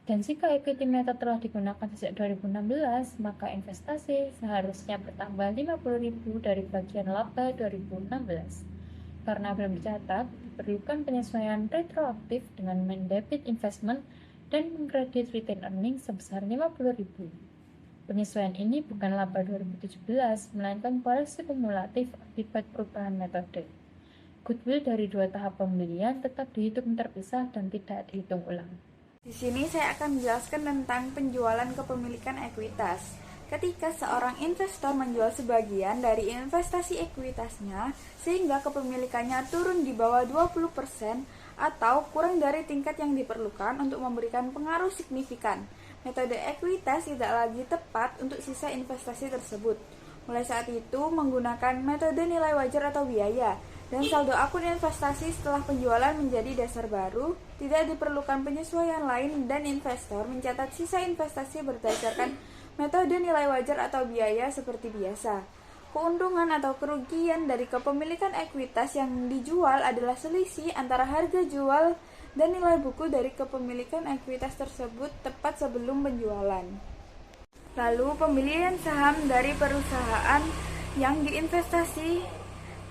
dan jika equity method telah digunakan sejak 2016, maka investasi seharusnya bertambah 50.000 dari bagian laba 2016. Karena belum dicatat, diperlukan penyesuaian retroaktif dengan mendebit investment dan mengkredit retained earning sebesar 50.000. Penyesuaian ini bukan laba 2017, melainkan koreksi kumulatif akibat perubahan metode. Goodwill dari 2 tahap pembelian tetap dihitung terpisah dan tidak dihitung ulang. Di sini saya akan menjelaskan tentang penjualan kepemilikan ekuitas. Ketika seorang investor menjual sebagian dari investasi ekuitasnya sehingga kepemilikannya turun di bawah 20% atau kurang dari tingkat yang diperlukan untuk memberikan pengaruh signifikan, metode ekuitas tidak lagi tepat untuk sisa investasi tersebut. Mulai saat itu menggunakan metode nilai wajar atau biaya dan saldo akun investasi setelah penjualan menjadi dasar baru, tidak diperlukan penyesuaian lain dan investor mencatat sisa investasi berdasarkan metode nilai wajar atau biaya seperti biasa. Keuntungan atau kerugian dari kepemilikan ekuitas yang dijual adalah selisih antara harga jual dan nilai buku dari kepemilikan ekuitas tersebut tepat sebelum penjualan. Lalu pembelian saham dari perusahaan yang diinvestasi.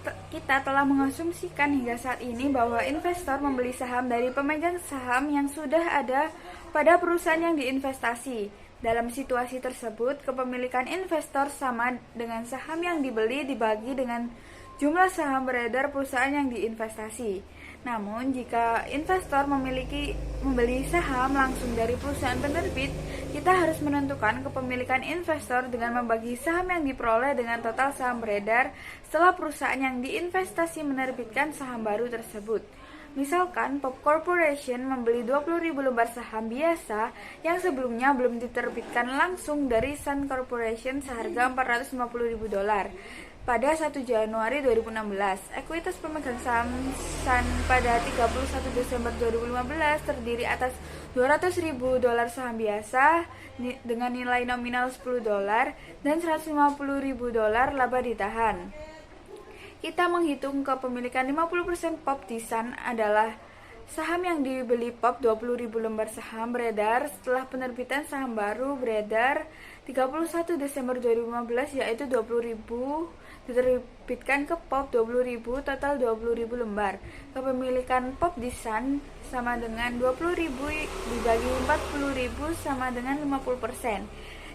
Kita telah mengasumsikan hingga saat ini bahwa investor membeli saham dari pemegang saham yang sudah ada pada perusahaan yang diinvestasi. Dalam situasi tersebut, kepemilikan investor sama dengan saham yang dibeli dibagi dengan jumlah saham beredar perusahaan yang diinvestasi. Namun, jika investor membeli saham langsung dari perusahaan penerbit, kita harus menentukan kepemilikan investor dengan membagi saham yang diperoleh dengan total saham beredar setelah perusahaan yang diinvestasi menerbitkan saham baru tersebut. Misalkan, POP Corporation membeli 20.000 lembar saham biasa yang sebelumnya belum diterbitkan langsung dari Sun Corporation seharga $450.000 pada 1 Januari 2016. Ekuitas pemegang saham Sun pada 31 Desember 2015 terdiri atas $200.000 saham biasa dengan nilai nominal $10 dan $150.000 laba ditahan. Kita menghitung kepemilikan 50% POP di Sun adalah saham yang dibeli POP 20.000 lembar saham beredar setelah penerbitan saham baru beredar 31 Desember 2015 yaitu 20.000 diterbitkan ke POP 20.000 total 20.000 lembar. Kepemilikan POP di Sun sama dengan 20.000 dibagi 40.000 sama dengan 50%.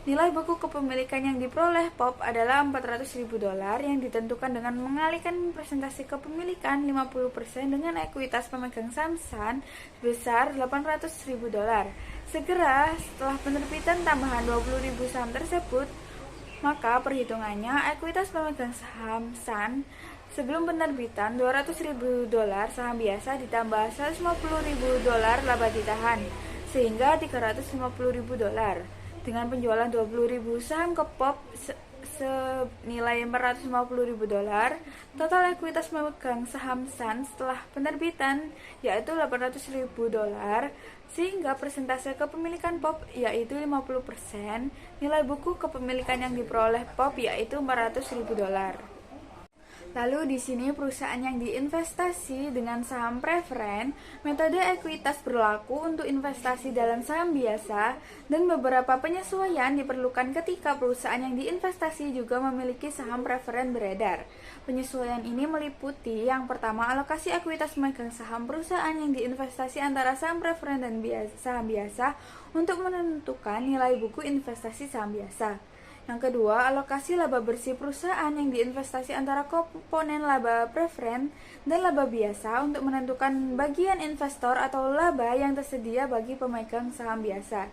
Nilai buku kepemilikan yang diperoleh POP adalah $400.000 yang ditentukan dengan mengalihkan presentasi kepemilikan 50% dengan ekuitas pemegang saham SAN sebesar $800.000. Segera setelah penerbitan tambahan 20.000 saham tersebut, maka perhitungannya ekuitas pemegang saham SAN sebelum penerbitan $200.000 saham biasa ditambah $150.000 laba ditahan, sehingga $350.000. Dengan penjualan 20.000 saham ke POP senilai $450.000, total ekuitas pemegang saham SAN setelah penerbitan yaitu $800.000, sehingga persentase kepemilikan POP yaitu 50%, nilai buku kepemilikan yang diperoleh POP yaitu $400.000. Lalu di sini perusahaan yang diinvestasi dengan saham preferen, metode ekuitas berlaku untuk investasi dalam saham biasa, dan beberapa penyesuaian diperlukan ketika perusahaan yang diinvestasi juga memiliki saham preferen beredar. Penyesuaian ini meliputi yang pertama, alokasi ekuitas pemegang saham perusahaan yang diinvestasi antara saham preferen dan saham biasa untuk menentukan nilai buku investasi saham biasa. Yang kedua, alokasi laba bersih perusahaan yang diinvestasi antara komponen laba preferen dan laba biasa untuk menentukan bagian investor atau laba yang tersedia bagi pemegang saham biasa.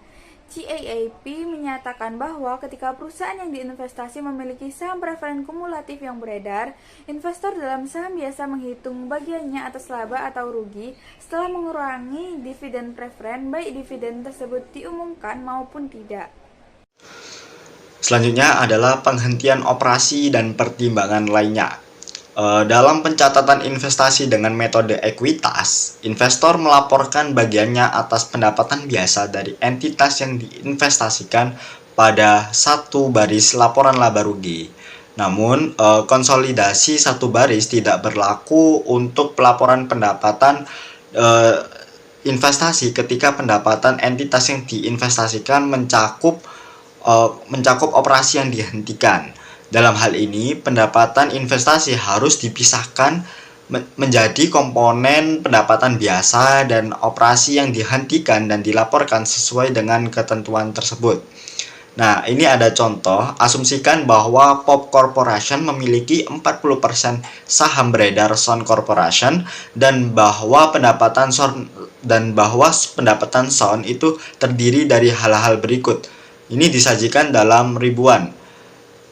GAAP menyatakan bahwa ketika perusahaan yang diinvestasi memiliki saham preferen kumulatif yang beredar, investor dalam saham biasa menghitung bagiannya atas laba atau rugi setelah mengurangi dividen preferen, baik dividen tersebut diumumkan maupun tidak. Selanjutnya adalah penghentian operasi dan pertimbangan lainnya. Dalam pencatatan investasi dengan metode ekuitas, investor melaporkan bagiannya atas pendapatan biasa dari entitas yang diinvestasikan pada satu baris laporan laba rugi. Namun, konsolidasi satu baris tidak berlaku untuk pelaporan pendapatan investasi ketika pendapatan entitas yang diinvestasikan mencakup operasi yang dihentikan. Dalam hal ini, pendapatan investasi harus dipisahkan menjadi komponen pendapatan biasa dan operasi yang dihentikan dan dilaporkan sesuai dengan ketentuan tersebut. Nah, ini ada contoh. Asumsikan bahwa POP Corporation memiliki 40% saham beredar Son Corporation dan bahwa pendapatan Son itu terdiri dari hal-hal berikut. Ini disajikan dalam ribuan.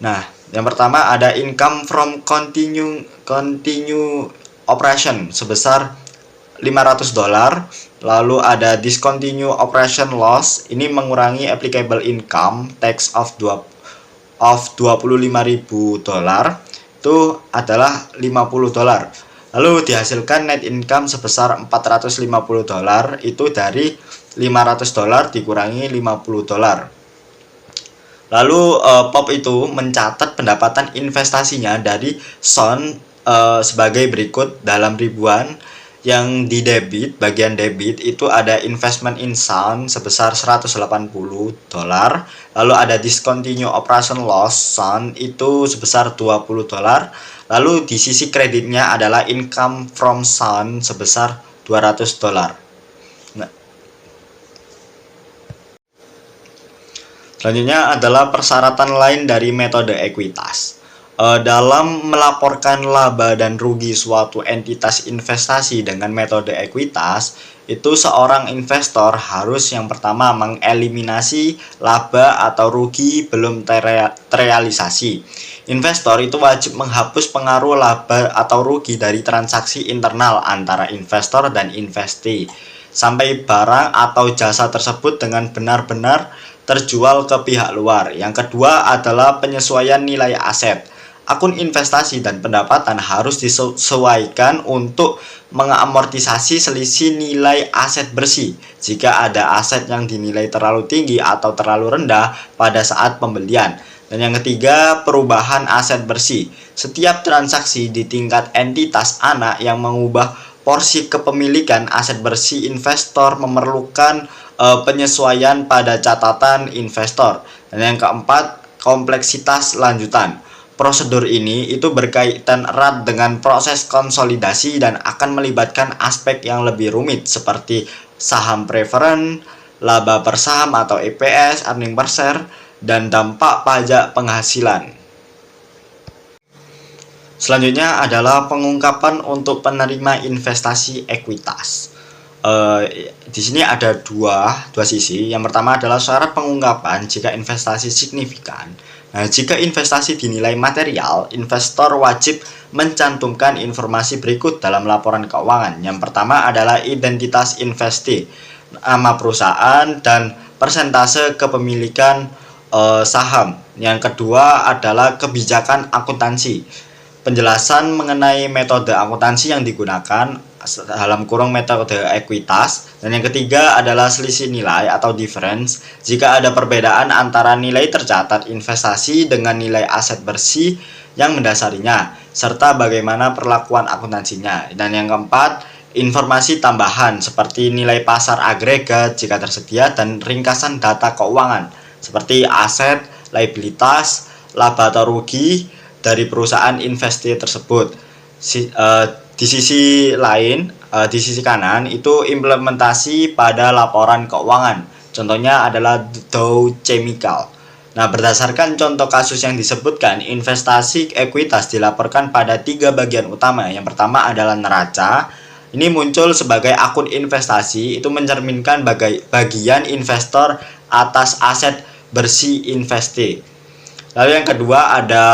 Nah, yang pertama ada income from continue operation sebesar $500. Lalu ada discontinue operation loss, ini mengurangi applicable income tax of $25.000, itu adalah $50. Lalu dihasilkan net income sebesar $450, itu dari $500 dikurangi $50. Lalu POP itu mencatat pendapatan investasinya dari Son sebagai berikut dalam ribuan. Yang di debit, bagian debit itu ada investment in Son sebesar $180. Lalu ada discontinue operation loss Son itu sebesar $20. Lalu di sisi kreditnya adalah income from Son sebesar $200. Selanjutnya adalah persyaratan lain dari metode ekuitas. Dalam melaporkan laba dan rugi suatu entitas investasi dengan metode ekuitas, itu seorang investor harus yang pertama mengeliminasi laba atau rugi belum terrealisasi. Investor itu wajib menghapus pengaruh laba atau rugi dari transaksi internal antara investor dan investee, sampai barang atau jasa tersebut dengan benar-benar terjual ke pihak luar. Yang kedua adalah penyesuaian nilai aset. Akun investasi dan pendapatan harus disesuaikan untuk mengamortisasi selisih nilai aset bersih jika ada aset yang dinilai terlalu tinggi atau terlalu rendah pada saat pembelian. Dan yang ketiga, perubahan aset bersih. Setiap transaksi di tingkat entitas anak yang mengubah porsi kepemilikan aset bersih investor memerlukan penyesuaian pada catatan investor. Dan yang keempat, kompleksitas lanjutan. Prosedur ini itu berkaitan erat dengan proses konsolidasi dan akan melibatkan aspek yang lebih rumit seperti saham preferen, laba per saham atau EPS, earning per share, dan dampak pajak penghasilan. Selanjutnya adalah pengungkapan untuk penerima investasi ekuitas. Di sini ada dua sisi. Yang pertama adalah syarat pengungkapan jika investasi signifikan. Nah, jika investasi dinilai material, investor wajib mencantumkan informasi berikut dalam laporan keuangan. Yang pertama adalah identitas investee, nama perusahaan, dan persentase kepemilikan saham. Yang kedua adalah kebijakan akuntansi, penjelasan mengenai metode akuntansi yang digunakan dalam kurung metode ekuitas. Dan yang ketiga adalah selisih nilai atau difference jika ada perbedaan antara nilai tercatat investasi dengan nilai aset bersih yang mendasarinya, serta bagaimana perlakuan akuntansinya. Dan yang keempat, informasi tambahan seperti nilai pasar agregat jika tersedia dan ringkasan data keuangan seperti aset, liabilitas, laba atau rugi dari perusahaan investasi tersebut. Di sisi lain, di sisi kanan itu implementasi pada laporan keuangan. Contohnya adalah Dow Chemical. Nah, berdasarkan contoh kasus yang disebutkan, investasi ekuitas dilaporkan pada 3 bagian utama. Yang pertama adalah neraca. Ini muncul sebagai akun investasi, itu mencerminkan bagian investor atas aset bersih investasi. Lalu yang kedua ada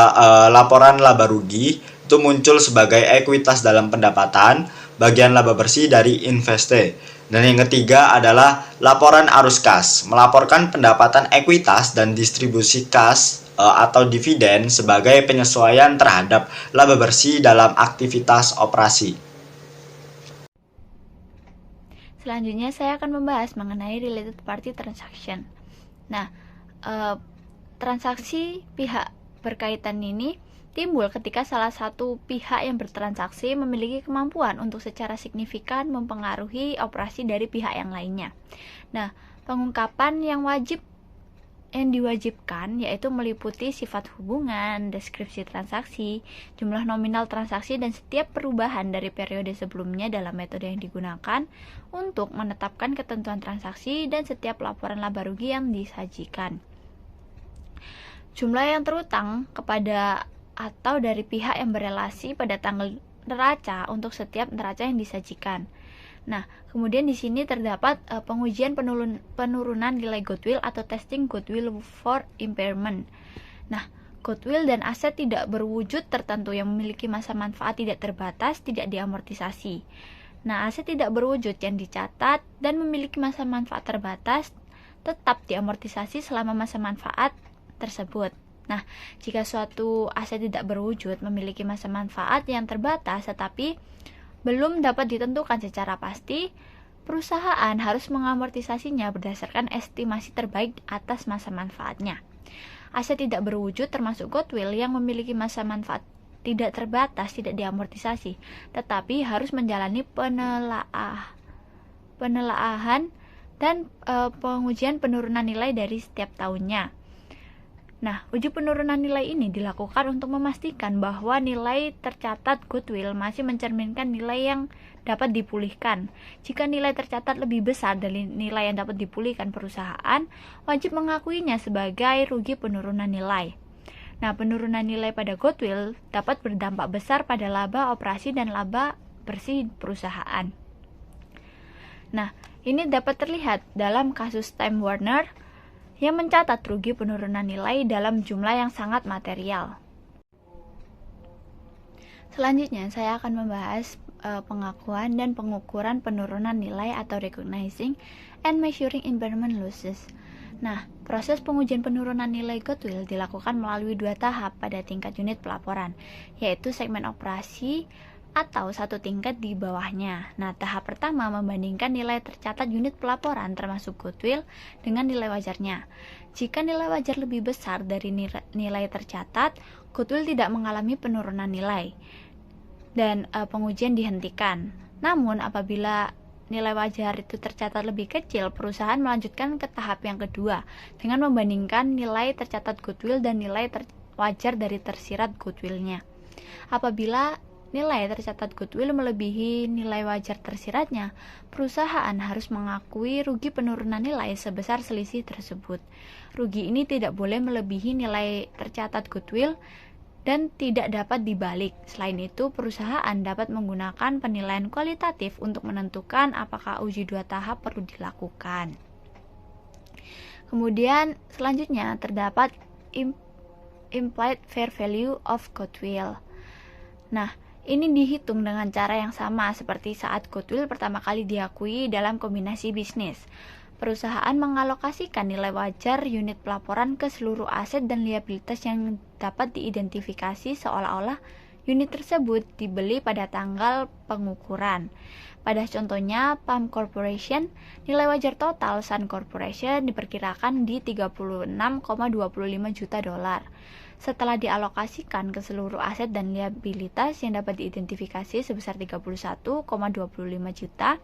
laporan laba rugi, itu muncul sebagai ekuitas dalam pendapatan, bagian laba bersih dari investasi. Dan yang ketiga adalah laporan arus kas, melaporkan pendapatan ekuitas dan distribusi kas atau dividen sebagai penyesuaian terhadap laba bersih dalam aktivitas operasi. Selanjutnya saya akan membahas mengenai related party transaction. Nah, transaksi pihak berkaitan ini timbul ketika salah satu pihak yang bertransaksi memiliki kemampuan untuk secara signifikan mempengaruhi operasi dari pihak yang lainnya. Nah, pengungkapan yang diwajibkan yaitu meliputi sifat hubungan, deskripsi transaksi, jumlah nominal transaksi, dan setiap perubahan dari periode sebelumnya dalam metode yang digunakan untuk menetapkan ketentuan transaksi dan setiap laporan laba rugi yang disajikan. Jumlah yang terutang kepada atau dari pihak yang berelasi pada tanggal neraca untuk setiap neraca yang disajikan. Nah, kemudian di sini terdapat pengujian penurunan nilai goodwill atau testing goodwill for impairment. Nah, goodwill dan aset tidak berwujud tertentu yang memiliki masa manfaat tidak terbatas tidak diamortisasi. Nah, aset tidak berwujud yang dicatat dan memiliki masa manfaat terbatas tetap diamortisasi selama masa manfaat tersebut. Nah, jika suatu aset tidak berwujud memiliki masa manfaat yang terbatas tetapi belum dapat ditentukan secara pasti, perusahaan harus mengamortisasinya berdasarkan estimasi terbaik atas masa manfaatnya. Aset tidak berwujud termasuk goodwill yang memiliki masa manfaat tidak terbatas tidak diamortisasi, tetapi harus menjalani penelaahan dan pengujian penurunan nilai dari setiap tahunnya. Nah, uji penurunan nilai ini dilakukan untuk memastikan bahwa nilai tercatat goodwill masih mencerminkan nilai yang dapat dipulihkan. Jika nilai tercatat lebih besar dari nilai yang dapat dipulihkan, perusahaan wajib mengakuinya sebagai rugi penurunan nilai. Nah, penurunan nilai pada goodwill dapat berdampak besar pada laba operasi dan laba bersih perusahaan. Nah, ini dapat terlihat dalam kasus Time Warner yang mencatat rugi penurunan nilai dalam jumlah yang sangat material. Selanjutnya, saya akan membahas pengakuan dan pengukuran penurunan nilai atau recognizing and measuring impairment losses. Nah, proses pengujian penurunan nilai goodwill dilakukan melalui 2 tahap pada tingkat unit pelaporan, yaitu segmen operasi atau satu tingkat di bawahnya. Nah, tahap pertama membandingkan nilai tercatat unit pelaporan termasuk goodwill dengan nilai wajarnya. Jika nilai wajar lebih besar dari nilai tercatat, goodwill tidak mengalami penurunan nilai dan pengujian dihentikan. Namun, apabila nilai wajar itu tercatat lebih kecil, perusahaan melanjutkan ke tahap yang kedua dengan membandingkan nilai tercatat goodwill dan nilai wajar dari tersirat goodwillnya. Apabila nilai tercatat goodwill melebihi nilai wajar tersiratnya, perusahaan harus mengakui rugi penurunan nilai sebesar selisih tersebut. Rugi ini tidak boleh melebihi nilai tercatat goodwill dan tidak dapat dibalik. Selain itu, perusahaan dapat menggunakan penilaian kualitatif untuk menentukan apakah uji 2 tahap perlu dilakukan. Kemudian selanjutnya terdapat implied fair value of goodwill. Nah, ini dihitung dengan cara yang sama seperti saat goodwill pertama kali diakui dalam kombinasi bisnis. Perusahaan mengalokasikan nilai wajar unit pelaporan ke seluruh aset dan liabilitas yang dapat diidentifikasi seolah-olah unit tersebut dibeli pada tanggal pengukuran. Pada contohnya, Palm Corporation, nilai wajar total Sun Corporation diperkirakan di 36,25 juta dolar. Setelah dialokasikan ke seluruh aset dan liabilitas yang dapat diidentifikasi sebesar 31,25 juta,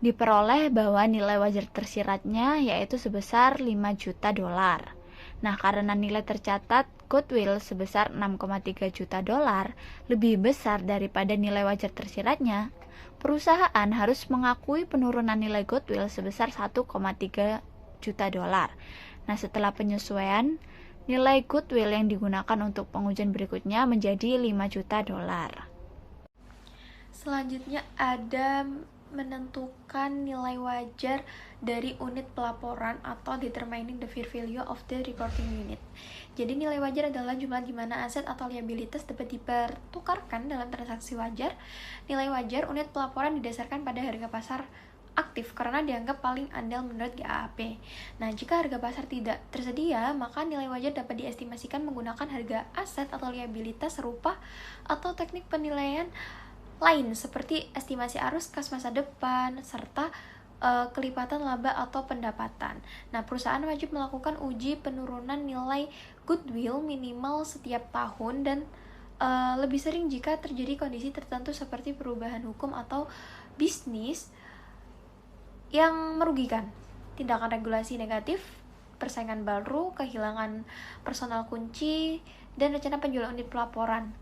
diperoleh bahwa nilai wajar tersiratnya yaitu sebesar 5 juta dolar. Nah, karena nilai tercatat goodwill sebesar 6,3 juta dolar lebih besar daripada nilai wajar tersiratnya, perusahaan harus mengakui penurunan nilai goodwill sebesar 1,3 juta dolar. Nah, setelah penyesuaian, nilai goodwill yang digunakan untuk pengujian berikutnya menjadi 5 juta dolar. Selanjutnya ada menentukan nilai wajar dari unit pelaporan atau determining the fair value of the reporting unit. Jadi nilai wajar adalah jumlah di mana aset atau liabilitas dapat dipertukarkan dalam transaksi wajar. Nilai wajar unit pelaporan didasarkan pada harga pasar aktif karena dianggap paling andal menurut GAAP. Nah, jika harga pasar tidak tersedia, maka nilai wajar dapat diestimasikan menggunakan harga aset atau liabilitas serupa atau teknik penilaian lain seperti estimasi arus kas masa depan serta kelipatan laba atau pendapatan. Nah, perusahaan wajib melakukan uji penurunan nilai goodwill minimal setiap tahun dan lebih sering jika terjadi kondisi tertentu seperti perubahan hukum atau bisnis yang merugikan, tindakan regulasi negatif, persaingan baru, kehilangan personal kunci, dan rencana penjualan unit pelaporan.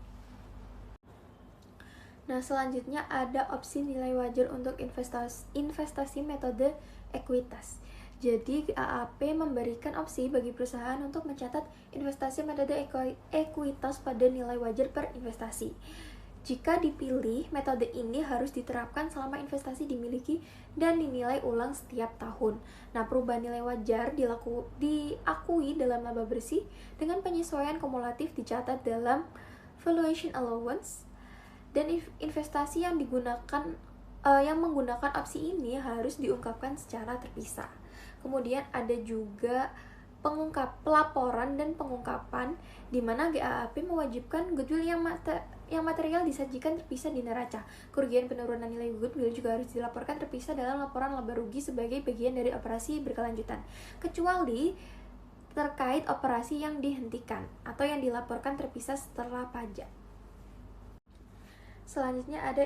Nah, selanjutnya ada opsi nilai wajar untuk investasi metode ekuitas. Jadi, GAAP memberikan opsi bagi perusahaan untuk mencatat investasi metode ekuitas pada nilai wajar per investasi. Jika dipilih, metode ini harus diterapkan selama investasi dimiliki dan dinilai ulang setiap tahun. Nah, perubahan nilai wajar diakui dalam laba bersih dengan penyesuaian kumulatif dicatat dalam valuation allowance. Dan investasi yang menggunakan opsi ini harus diungkapkan secara terpisah. Kemudian ada juga pelaporan dan pengungkapan di mana GAAP mewajibkan goodwill yang material disajikan terpisah di neraca. Kerugian penurunan nilai goodwill juga harus dilaporkan terpisah dalam laporan laba rugi sebagai bagian dari operasi berkelanjutan, kecuali terkait operasi yang dihentikan atau yang dilaporkan terpisah setelah pajak. Selanjutnya ada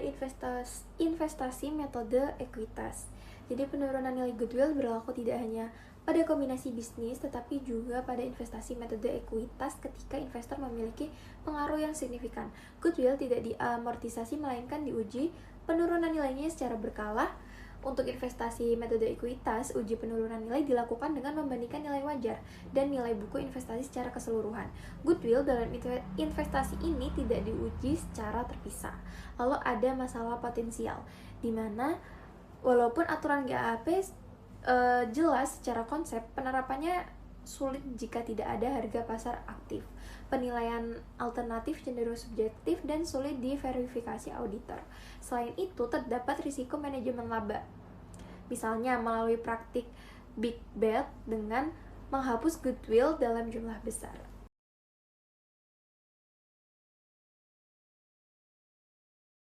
investasi metode ekuitas. Jadi penurunan nilai goodwill berlaku tidak hanya pada kombinasi bisnis, tetapi juga pada investasi metode ekuitas ketika investor memiliki pengaruh yang signifikan. Goodwill tidak diamortisasi, melainkan diuji penurunan nilainya secara berkala. Untuk investasi metode ekuitas, uji penurunan nilai dilakukan dengan membandingkan nilai wajar dan nilai buku investasi secara keseluruhan. Goodwill dalam investasi ini tidak diuji secara terpisah. Lalu ada masalah potensial, di mana walaupun aturan GAAP jelas secara konsep, penerapannya sulit jika tidak ada harga pasar aktif. Penilaian alternatif cenderung subjektif dan sulit diverifikasi auditor. Selain itu, terdapat risiko manajemen laba. Misalnya melalui praktik big bet dengan menghapus goodwill dalam jumlah besar.